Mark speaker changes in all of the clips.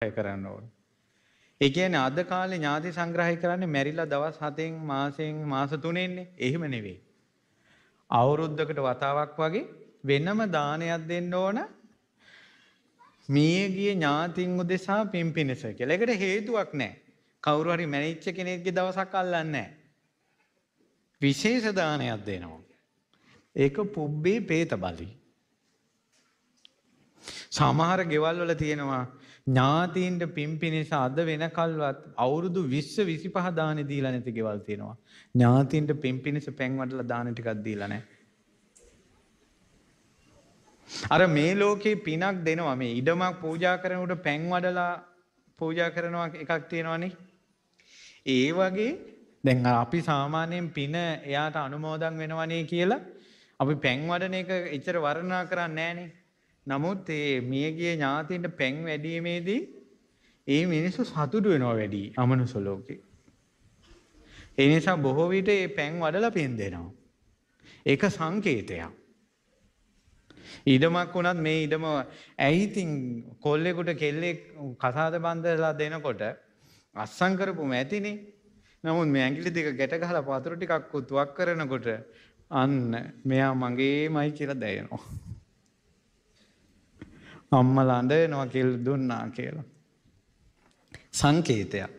Speaker 1: කරන්න ඕන. ඒ කියන්නේ අද කාලේ ඥාති සංග්‍රහය කරන්නේ මැරිලා දවස් 7න් මාසෙන් මාස 3න්නේ. එහෙම නෙවෙයි. අවුරුද්දකට වතාවක් වගේ වෙනම දානයක් දෙන්න ඕන. මියගිය ඥාතින් උදෙසා පින්පිනස කියලා. ඒකට හේතුවක් නැහැ. කවුරු හරි මැරිච්ච කෙනෙක්ගේ දවසක් අල්ලන්නේ නැහැ. විශේෂ දානයක් දෙනවා. ඒක පුබ්බේ പ്രേත බලි. සමහර ගෙවල් වල තියෙනවා ඥාතීන්ට පින්පිනිස අද වෙනකල්වත් අවුරුදු 20 25 දානෙ දීලා නැති ගෙවල් තියෙනවා. ඥාතීන්ට පින්පිනිස පෙන් වඩලා දාන ටිකක් දීලා නැහැ. අර මේ ලෝකේ පිනක් දෙනවා මේ ඉඩමක් පූජා කරනකොට පෙන් වඩලා පූජා කරනවා එකක් තියෙනවනේ. ඒ වගේ දැන් අපි සාමාන්‍යයෙන් පින එයාට අනුමෝදන් වෙනවනේ කියලා අපි පෙන් වඩන එක එච්චර වර්ණනා කරන්නේ නැහනේ. නමුත් මේ මියගිය ඥාතින්ට පෙන් වැඩිීමේදී ඒ මිනිස්සු සතුටු වෙනවා වැඩි අමනුෂ්‍ය ලෝකේ. ඒ නිසා බොහෝ විට මේ පෙන් වඩලා පින් දෙනවා. ඒක සංකේතයක්. ඉඩමක් වුණත් මේ ඉඩම ඇයි ඉතින් කොල්ලෙකුට කෙල්ලෙක් කසාද බන්දලා දෙනකොට අස්සම් කරපුම ඇතිනේ. නමුත් මේ ඇඟිලි දෙක ගැට ගහලා වතුර ටිකක් උතුවක් කරනකොට අන්න මෙයා මගේමයි කියලා දැනෙනවා. අම්මලා අඬනවා කෙල් දුන්නා කියලා. සංකේතයක්.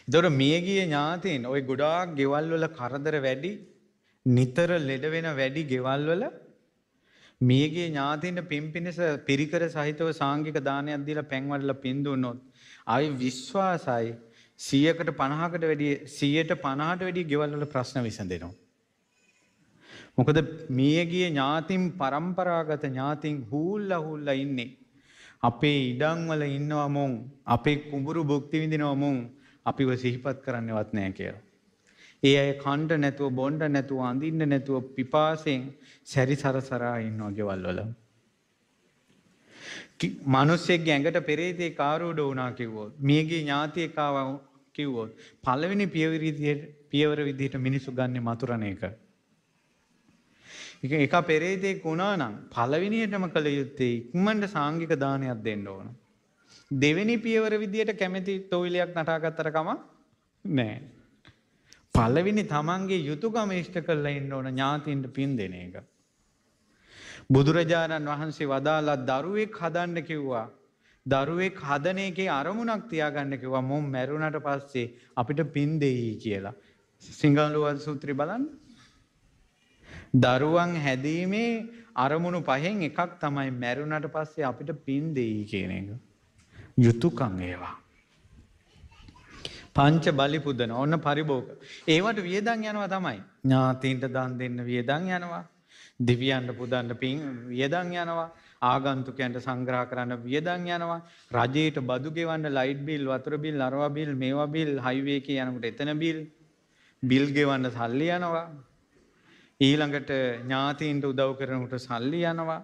Speaker 1: ඒතර මියගිය ඥාතීන් ওই ගොඩාක් ගෙවල් වල කරදර වැඩි, නිතර ලෙඩ වෙන වැඩි ගෙවල් වල මියගිය ඥාතීන්ට පින්පිනිස පිරිකර සහිතව සාංගික දානයක් දීලා පෙන් වඩලා පින් දුන්නොත් ආයි විශ්වාසයි 100කට 50කට වැඩි 150ට වැඩි ගෙවල් වල ප්‍රශ්න විසඳෙනවා. මොකද මියගිය ඥාතින් පරම්පරාගත ඥාතින් හූල්ලා ඉන්නේ. අපේ ඉඩම් වල ඉන්නවා මොන්, අපේ කුඹුරු භුක්ති විඳිනවා මොන්, අපිව සිහිපත් කරන්නවත් නැහැ කියලා. ඒ අය කණ්ඩ නැතුව, බොණ්ඩ නැතුව, අඳින්න නැතුව පිපාසයෙන් සැරිසරසරා ඉන්නවා ගෙවල් වල. මිනිස්සෙක්ගේ ඇඟට පෙරේතෙක් ආරූඪ වුණා කිව්වොත්, මියගිය ඥාතියෙක් ආවා කිව්වොත්, පළවෙනි පියවර විදිහට මිනිස්සු ගන්නේ මතුරණ එක. එක පෙරේතෙක් වුණා නම් පළවෙනියටම කළ යුත්තේ ඉක්මනට සාංගික දානයක් දෙන්න ඕන. දෙවෙනි පියවර විදියට කැමැති තොවිලයක් නටා ගත්තට කමක් නැහැ. පළවෙනි තමන්ගේ යුතුයකම ඉෂ්ට කරලා ඉන්න ඕන ඥාතියින්ට පින් දෙන එක. බුදුරජාණන් වහන්සේ වදාලා දරුවෙක් හදන්න කිව්වා. දරුවෙක් හදන එකේ අරමුණක් තියාගන්න කිව්වා. මොම් මැරුණට පස්සේ අපිට පින් දෙයි කියලා. සිංහලුවන් සූත්‍රය බලන්න. දරුවන් හැදීමේ අරමුණු පහෙන් එකක් තමයි මැරුණට පස්සේ අපිට පින් දෙයි කියන එක. යුතුයකම් ඒවා. පංච බලි පුදන ඕන පරිභෝග. ඒවට වියදම් යනවා තමයි. ඥාතීන්ට දන් දෙන්න වියදම් යනවා. දිව්‍යයන්ට පුදන්න පින් වියදම් යනවා. ආගන්තුකයන්ට සංග්‍රහ කරන්න වියදම් යනවා. රජයට බදු ගෙවන්න ලයිට් බිල්, වතුර බිල්, අරවා බිල්, මේවා බිල්, හයිවේ එකේ යනකොට එතන බිල් ගෙවන්න සල්ලි යනවා. ඊළඟට ඥාතීන්ට උදව් කරනකොට සල්ලි යනවා.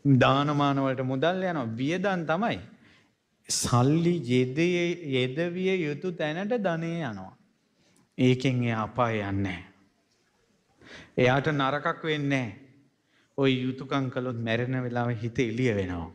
Speaker 1: දානමාන වලට මුදල් යනවා. වියදම් තමයි. සල්ලි යෙදවිය යුතු තැනට ධනෙ යනවා. ඒකෙන් එයා අපාය යන්නේ නැහැ. එයාට නරකක් වෙන්නේ නැහැ. ওই යුතුයකම් කළොත් මැරෙන වෙලාවෙ හිත එළිය වෙනවා.